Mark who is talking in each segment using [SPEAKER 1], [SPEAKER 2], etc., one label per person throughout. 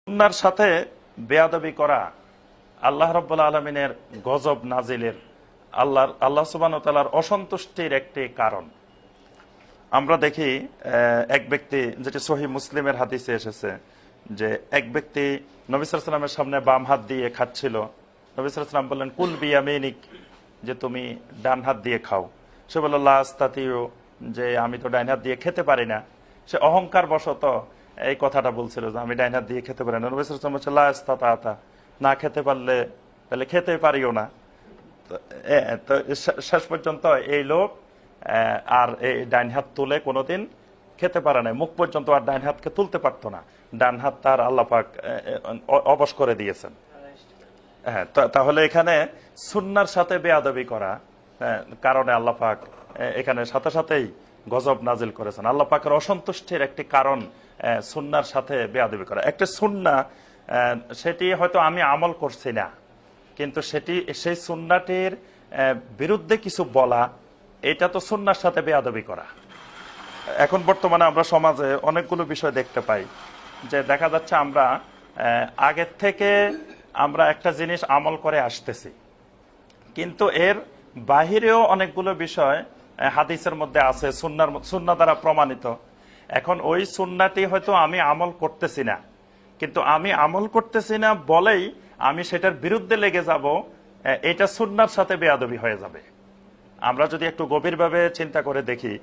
[SPEAKER 1] সুন্নাহর সাথে বেয়াদবি করা আল্লাহ রাব্বুল আলামিনের গজব নাজিলের আল্লাহ সুবহানাহু ওয়া তাআলার অসন্তুষ্টির একটি কারণ। আমরা দেখি এক ব্যক্তি, যেটি সহিহ মুসলিমের হাদিসে এসেছে, যে এক ব্যক্তি নবী সাল্লাল্লাহু আলাইহি ওয়াসাল্লামের সামনে বাম হাত দিয়ে খাচ্ছিল। নবী সাল্লাল্লাহু আলাইহি ওয়াসাল্লাম বললেন, কুল বিয়ামিনিক, যে তুমি ডান হাত দিয়ে খাও। সে বলল, লা আস্তাতিউ, যে আমি তো ডান হাত দিয়ে খেতে পারি না। সে অহংকার বশত এই কথাটা বলছিল যে আমি ডান হাত দিয়ে খেতে পারি না। নবী সাল্লাল্লাহু আলাইহি ওয়াসাল্লাম বলছে, লা আস্তাতা, না খেতে পারলে তাহলে খেতে পারিও না। তো শেষ পর্যন্ত এই লোক আর এই ডাইন হাত তুলে কোনোদিন খেতে পারে না, মুখ পর্যন্ত আর ডাইন হাতকে তুলতে পারতো না। ডান হাত তার আল্লাহ পাক অবশ করে দিয়েছেন। হ্যাঁ, তাহলে এখানে সুন্নাহর সাথে বেয়াদবি করা কারণে আল্লাহ পাক এখানে সাথে সাথেই গজব নাজিল করেছেন। আল্লাহ পাকের অসন্তুষ্টির একটি কারণ সুন্নাহর সাথে বেয়াদবি করা। একটা সুন্নাহ, সেটি হয়তো আমি আমল করছি না, কিন্তু সেই সুন্নাহটির বিরুদ্ধে কিছু বলা, এটা তো সুন্নাহর সাথে বেয়াদবি করা। এখন বর্তমানে আমরা সমাজে অনেকগুলো বিষয় দেখতে পাই, যে দেখা যাচ্ছে আমরা আগের থেকে আমরা একটা জিনিস আমল করে আসতেছি, কিন্তু এর বাহিরেও অনেকগুলো বিষয় হাদিসের মধ্যে আছে, সুন্নাহ দ্বারা প্রমাণিত। এখন ওই সুন্নাহটি হয়তো আমি আমল করতেছি না, কিন্তু আমি আমল করতেছি না বলেই আমি সেটার বিরুদ্ধে লেগে যাব, এটা সুন্নাহর সাথে বেয়াদবি হয়ে যাবে। আমরা যদি একটু গভীরভাবে চিন্তা করে দেখি,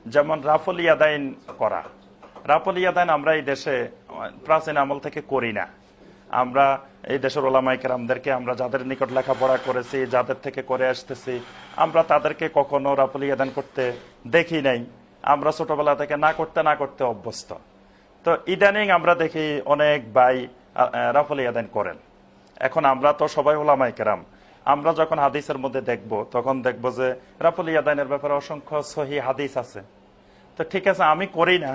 [SPEAKER 1] যেমন রাফল ইয়াদাইন করা। রাফল ইয়াদাইন আমরা এই দেশে প্রাচীন আমল থেকে করি না। আমরা এই দেশের ওলামায়ে কেরামদেরকে, আমরা যাদের নিকট লেখাপড়া করেছি, যাদের থেকে করে আসতেছি, আমরা তাদেরকে কখনো রাফল ইয়াদাইন করতে দেখি নাই। আমরা ছোটবেলা থেকে না করতে অভ্যস্ত। তো ইদানিং আমরা দেখি অনেক ভাই রাফল ইয়াদাইন করেন। এখন আমরা তো সবাই ওলামায়ে কেরাম, আমরা যখন হাদিসের মধ্যে দেখব, তখন দেখব যে রাফল ইয়াদাইনের ব্যাপারে অসংখ্য সহিহ হাদিস আছে। তো ঠিক আছে, আমি করি না,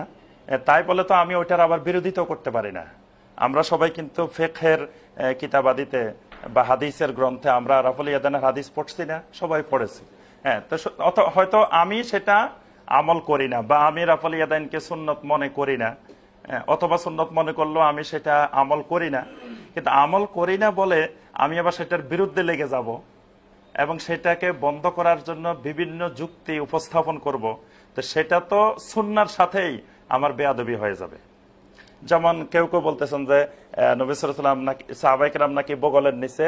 [SPEAKER 1] তাই বলে তো আমি ওইটার আবার বিরোধিতাও করতে পারি না। আমরা সবাই কিন্তু ফিকহের কিতাবাদিতে বা হাদিসের গ্রন্থে আমরা রাফল ইয়াদাইনের হাদিস পড়ছি না, সবাই পড়েছি। হ্যাঁ, তো হয়তো আমি সেটা আমল করি না, বা আমি রাফল ইয়াদাইনকে সুন্নত মনে করি না, অথবা সুন্নত মনে করলেও আমি সেটা আমল করি না। কিন্তু আমল করি না বলে আমি আবার সেটার বিরুদ্ধে লেগে যাব এবং সেটাকে বন্ধ করার জন্য বিভিন্ন যুক্তি উপস্থাপন করব, তো সেটা তো সুন্নাহর সাথেই আমার বেয়াদবি হয়ে যাবে। যেমন কেউ কেউ বলতেছেন যে নবী সাল্লাল্লাহু আলাইহি ওয়াসাল্লাম নাকি, সাহাবায়ে কেরাম নাকি বগলের নিচে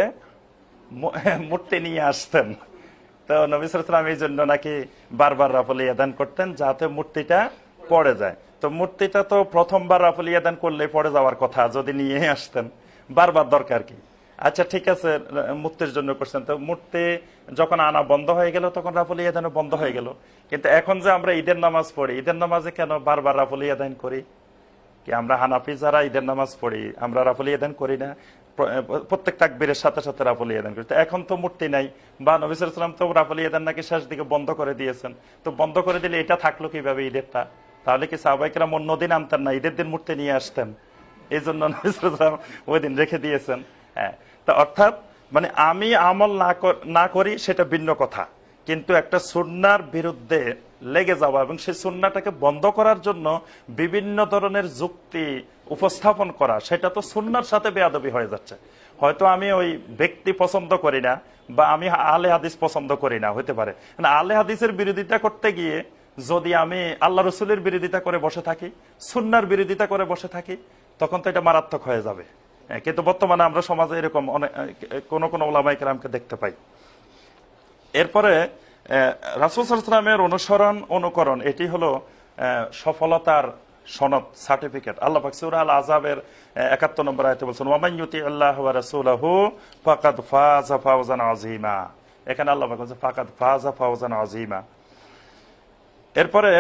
[SPEAKER 1] মূর্তি নিয়ে আসতেন। তো নবী সাল্লাল্লাহু আলাইহি ওয়াসাল্লাম এই জন্য নাকি বারবার রাফল ইয়াদান করতেন, যাতে মূর্তিটা পড়ে যায়। তো মূর্তিটা তো প্রথমবার রাফল ইয়াদান করলে পড়ে যাওয়ার কথা, যদি নিয়ে আসতেন বারবার দরকার কি? আচ্ছা ঠিক আছে, মূর্তির জন্য করছেন, তো মূর্তি যখন আনা বন্ধ হয়ে গেল তখন রাফল ইয়াদান বন্ধ হয়ে গেল। কিন্তু এখন যে আমরা ঈদের নামাজ পড়ি, ঈদের নামাজে কেন বারবার রাফল ইয়াদান করি? কি আমরা হানাফি যারা ঈদের নামাজ পড়ি, আমরা রাফল ইয়াদান করি না? প্রত্যেক তাকবীরের সাথে সাথে রাফল ইয়াদান করি। তো এখন তো মূর্তি নাই, বা নবী সাল্লাল্লাহু আলাইহি ওয়াসাল্লাম তো রাফল ইয়াদান নাকি শেষ দিকে বন্ধ করে দিয়েছেন। তো বন্ধ করে দিলে এটা থাকলো কিভাবে ঈদেরটা? তাহলে কি সাহাবায়ে কেরাম অন্য দিন আনতেন না, ঈদের দিন মূর্তি নিয়ে আসতেন? এই জন্য নবী সাল্লাল্লাহু আলাইহি ওয়াসাল্লাম ওই দিন রেখে দিয়েছেন। হ্যাঁ, তো অর্থাৎ মানে আমি আমল না করি সেটা ভিন্ন কথা, কিন্তু একটা সুন্নাহর বিরুদ্ধে লেগে যাওয়া এবং সেই সুন্নাহটাকে বন্ধ করার জন্য বিভিন্ন ধরনের যুক্তি উপস্থাপন করা, সেটা তো সুন্নাহর সাথে বেয়াদবি হয়ে যাচ্ছে। হয়তো আমি ওই ব্যক্তি পছন্দ করি না, বা আমি আহলে হাদিস পছন্দ করি না, হতে পারে। আহলে হাদিসের বিরোধিতা করতে গিয়ে যদি আমি আল্লাহ রসুলের বিরোধিতা করে বসে থাকি, সুন্নাহর বিরোধিতা করে বসে থাকি, তখন তো এটা মারাত্মক হয়ে যাবে। কিন্তু বর্তমানে আমরা সমাজে এরকম কোন কোন ওলামায়ে কেরামকে দেখতে পাই। এরপরে রাসূল সাল্লাল্লাহু আলাইহি ওয়াসাল্লামের অনুকরণ, এটি হলো সফলতার সনদ, সার্টিফিকেট। আল্লাহ পাক সূরা আল আযাবের ৭১ নম্বর আয়াতে বলেছেন, ওয়া মান ইউতিল্লাহ ওয়া রাসূলাহু ফাকাদ ফাযা ফাওজান আযীমা। এখানে আল্লাহ পাক বলেছেন ফাকাদ ফাযা ফাওজান আযীমা। এরপরে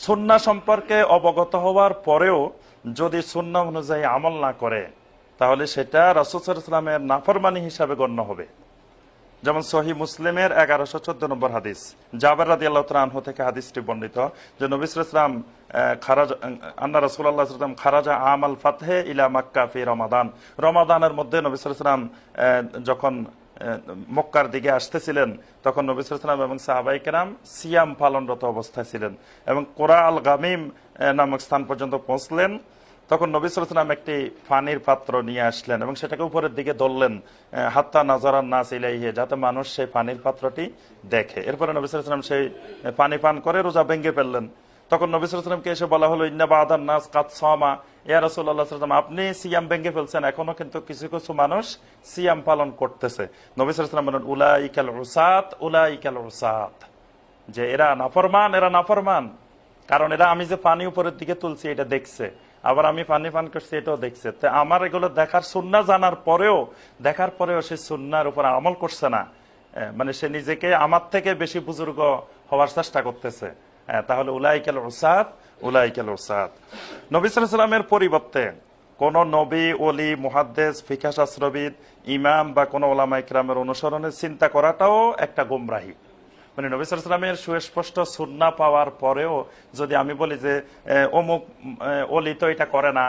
[SPEAKER 1] সুন্নাহ সম্পর্কে অবগত হওয়ার পরেও যদি সুন্নাহ অনুযায়ী আমল না করে, তাহলে সেটা রাসূল সাল্লাল্লাহু আলাইহি ওয়াসাল্লামের নাফরমানি হিসাবে গণ্য হবে। যেমন সহিহ মুসলিমের 1114 নম্বর হাদিস, জাবের রাদিয়াল্লাহু তাআলা আনহু থেকে হাদিসটি বর্ণিত, যে নবী সাল্লাল্লাহু আলাইহি ওয়াসাল্লাম আন্না রাসূলুল্লাহ সাল্লাল্লাহু আলাইহি ওয়াসাল্লাম খারাজা আমাল ফাতহে ইলা মক্কা ফি রমাদান। রমাদানের মধ্যে নবী সাল্লাল্লাহু আলাইহি ওয়াসাল্লাম যখন মক্কার দিকে আসতেছিলেন, তখন নবী সাল্লাল্লাহু আলাইহি ওয়াসাল্লাম এবং সাহাবায়ে কেরাম সিয়াম পালনরত অবস্থায় ছিলেন এবং কোরা আল গামিম নামক স্থান পর্যন্ত পৌঁছলেন। তখন নবী সাল্লাল্লাহু আলাইহি ওয়াসাল্লাম একটি পানির পাত্র নিয়ে আসলেন এবং সেটাকে উপরের দিকে ধরলেন, হাত্তা নাজারান নাস ইলাইহি, যাতে মানুষ সেই পানির পাত্রটি দেখে। এরপরে নবী সাল্লাল্লাহু আলাইহি ওয়াসাল্লাম সেই পানি পান করে রোজা ভেঙে ফেললেন। তখন নবী সাল্লাল্লাহু আলাইহি ওয়াসাল্লামকে এসে বলা হলো, ইন্না বাদান নাস কাদ সামা, ইয়া রাসূলুল্লাহ সাল্লাল্লাহু আলাইহি ওয়াসাল্লাম, আপনি সিয়াম ভেঙে ফেলছেন, এখনো কিন্তু কিছু কিছু মানুষ সিয়াম পালন করতেছে। নবী সাল্লাল্লাহু আলাইহি ওয়াসাল্লাম বলেন, উলাইকাল উসাত, উলাইকাল উসাত, যে এরা নাফরমান, এরা নাফরমান, কারণ এরা আমি যে পানি উপরের দিকে তুলছি এটা দেখছে, আবার আমি পানি পান করছি এটাও দেখছে। তো আমার এগুলো দেখার সুন্নাহ জানার পরেও, দেখার পরেও সে সুন্নাহর উপর আমল করছে না, মানে সে নিজেকে আমার থেকে বেশি বুজুর্গ হওয়ার চেষ্টা করতেছে, তাহলে উলাইকাল উসাত, উলাইকাল উসাত। নবী সাল্লাল্লাহু আলাইহি ওয়াসাল্লামের পরিবর্তে কোন নবী, ওলি, মুহাদ্দিস, ফিকহ শাস্ত্রবিদ, ইমাম বা কোন ওলামা ইকরামের অনুসরণের চিন্তা করাটাও একটা গোমরাহি। মানে নবী সাল্লাল্লাহু আলাইহি ওয়াসাল্লামের সুস্পষ্ট সুন্নাহ পাওয়ার পরেও যদি আমি বলি যে অমুক ওলি তো এটা করে না,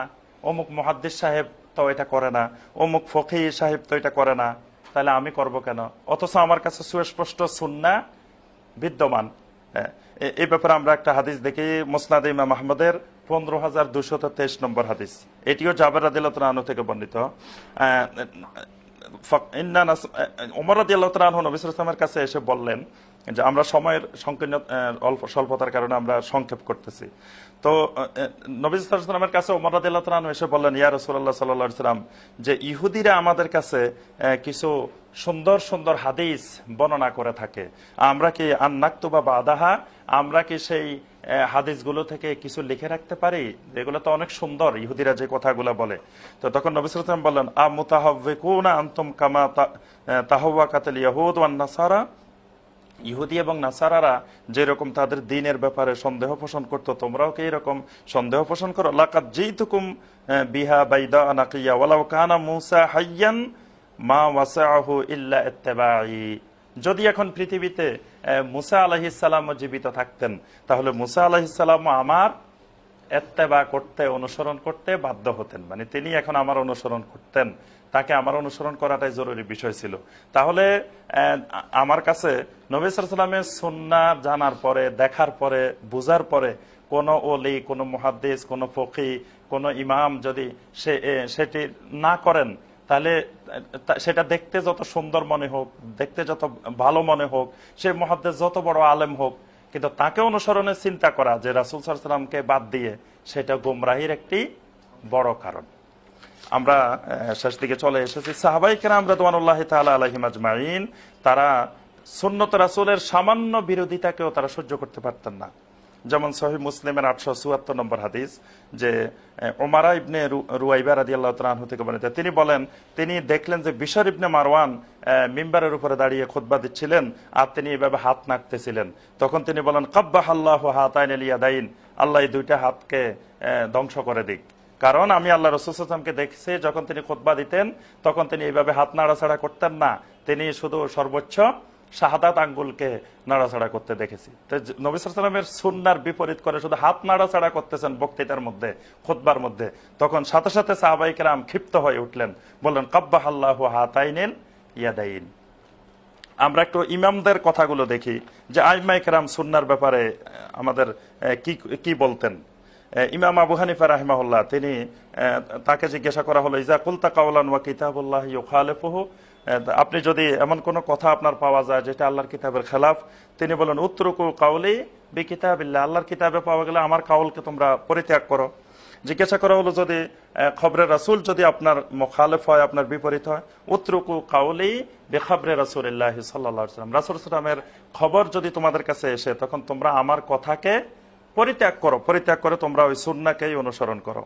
[SPEAKER 1] অমুক মুহাদ্দিস সাহেব তো এটা করে না, অমুক ফকিহ সাহেব তো এটা করে না, তাহলে আমি করব কেন? অথচ আমার কাছে সুস্পষ্ট সুন্নাহ বিদ্যমান। এই ব্যাপারে আমরা একটা হাদিস দেখি, মুসনাদ ইমাম আহমদের 15,223 নম্বর হাদিস, এটিও জাবের রাদিয়াল্লাহু তাআলা আনহু থেকে বর্ণিত। ওমর রাদিয়াল্লাহু তাআলা আনহু নবী সাল্লাল্লাহু আলাইহি ওয়াসাল্লামের কাছে এসে বললেন যে আমরা সময়ের সংকীর্ণ স্বল্পতার কারণে আমরা সংক্ষেপ করতেছি। তো নবী সাল্লাল্লাহু আলাইহি ওয়াসাল্লামের কাছে ওমর রাদিয়াল্লাহু তাআলা আনহু এসে বললেন, ইয়া রাসূলুল্লাহ সাল্লাল্লাহু আলাইহি ওয়াসাল্লাম, যে ইহুদিরা আমাদের কাছে কিছু সুন্দর সুন্দর হাদিস বর্ণনা করে থাকে, আমরা কি আন্নাকতুবা বাদাহা, আমরা কি সেই হাদিসগুলো থেকে কিছু লিখে রাখতে পারি? এগুলো তো অনেক সুন্দর, ইহুদিরা যে কথাগুলো বলে। তো তখন নবী সাল্লাল্লাহু আলাইহি ওয়াসাল্লাম বললেন, আ মুতাহাওয়িকুনা আনতুম কামা তাহাওয়াকাতুল ইয়াহুদ ওয়ান নাসারা, ইহুদি এবং নাসারারা যেরকম তাদের দ্বীনের ব্যাপারে সন্দেহ পোষণ করতো, তোমরাও কি এরকম সন্দেহ পোষণ করো? লাকাদ জিতুকুম বিহা বাইদা নাকিয়া ওয়ালাউ কানা মূসা হাইয়ান মা ওয়াসাআহু ইল্লা ইত্তিবাই। যদি এখন পৃথিবীতে মূসা আলাইহিস সালাম জীবিত থাকতেন, তাহলে মূসা আলাইহিস সালাম আমার ইত্তেবা করতে, অনুসরণ করতে বাধ্য হতেন, মানে তিনি এখন আমার অনুসরণ করতেন, তাকে আমার অনুসরণ করাটাই জরুরি বিষয় ছিল। তাহলে আমার কাছে নবী সাল্লাল্লাহু আলাইহি ওয়াসাল্লামের সুন্নাহ জানার পরে, দেখার পরে, বুঝার পরে কোন ওলি, কোন মুহাদ্দিস, কোন ফকিহ, কোন ইমাম যদি সেটি না করেন, তাহলে সেটা দেখতে যত সুন্দর মনে হোক, দেখতে যত ভালো মনে হোক, সে মুহাদ্দিস যত বড় আলেম হোক, কিন্তু তাকে অনুসরণের চিন্তা করা যে রাসূল সাল্লাল্লাহু আলাইহি ওয়াসাল্লামকে বাদ দিয়ে, সেটা গোমরাহির একটি বড় কারণ। আমরা শেষ দিকে চলে এসেছি। সাহাবায়ে কেরাম রাদিয়াল্লাহু তাআলা আলাইহিম আজমাইন, তারা সুন্নত রাসূলের সামান্য বিরোধিতাকেও তারা সহ্য করতে পারতেন না। যেমন সহিহ মুসলিমের 874 নম্বর হাদিস, যে ওমারা ইবনে রুয়াইবা রাদিয়াল্লাহু তাআলা আনহু থেকে বর্ণিত, তিনি বলেন, তিনি দেখলেন যে বিশর ইবনে মারওয়ান মিম্বারের উপরে দাঁড়িয়ে খুতবা দিচ্ছিলেন আর তিনি এভাবে হাত নাড়তেছিলেন। তখন তিনি বলেন, কাব্বাহাল্লাহু হাতাইনিল ইয়াদাইন, আল্লাহ এই দুইটা হাতকে ধ্বংস করে দিক। কারণ আমি আল্লাহ রাসূল সাল্লাল্লাহু আলাইহি ওয়াসাল্লামকে দেখছি, যখন তিনি খুতবা দিতেন তখন তিনি এইভাবে হাত নাড়াচাড়া করতেন না, তিনি শুধু সর্বোচ্চ শাহাদাত আঙ্গুলকে নাড়াচাড়া করতে দেখেছি। তো নবী সাল্লাল্লাহু আলাইহি ওয়াসাল্লামের সুন্নাহর বিপরীত করে শুধু হাত নাড়াচাড়া করতেছেন বক্তৃতার মধ্যে, খুতবার মধ্যে, তখন সাথে সাথে সাহাবায়ে কেরাম ক্ষিপ্ত হয়ে উঠলেন, বললেন, কাব্বাহাল্লাহু হাতাইনিল ইয়াদাইন। আমরা একটু ইমামদের কথাগুলো দেখি, যে আইম্মায়ে কেরাম সুন্নাহর ব্যাপারে আমাদের কি বলতেন। ইমাম আবু হানিফা রাহিমাহুল্লাহ, তিনি তাকে জিজ্ঞাসা করা হলো, ইজা কুলতা কাওলান ওয়া কিতাবুল্লাহি ইউখালিফুহু, আপনি যদি এমন কোন কথা আপনার পাওয়া যায় যেটা আল্লাহর কিতাবের খেলাফ, তিনি বলেন, উতরুকু কাওলি বিকিতাবিল্লাহ, আল্লাহর কিতাবে পাওয়া গেলে আমার কাউলকে তোমরা পরিত্যাগ করো। জিজ্ঞাসা করা হলো, যদি খবরে রাসূল যদি আপনার মুখালিফ হয়, আপনার বিপরীত হয়, উতরুকু কাওলি বিখবরে রাসূলিল্লাহি সাল্লাল্লাহু আলাইহি ওয়াসাল্লাম, রাসূল সাল্লাল্লাহু আলাইহি ওয়াসাল্লামের খবর যদি তোমাদের কাছে এসে, তখন তোমরা আমার কথাকে পরিত্যাগ করো, পরিত্যাগ করে তোমরা ওই সুন্নাহকেই অনুসরণ করো।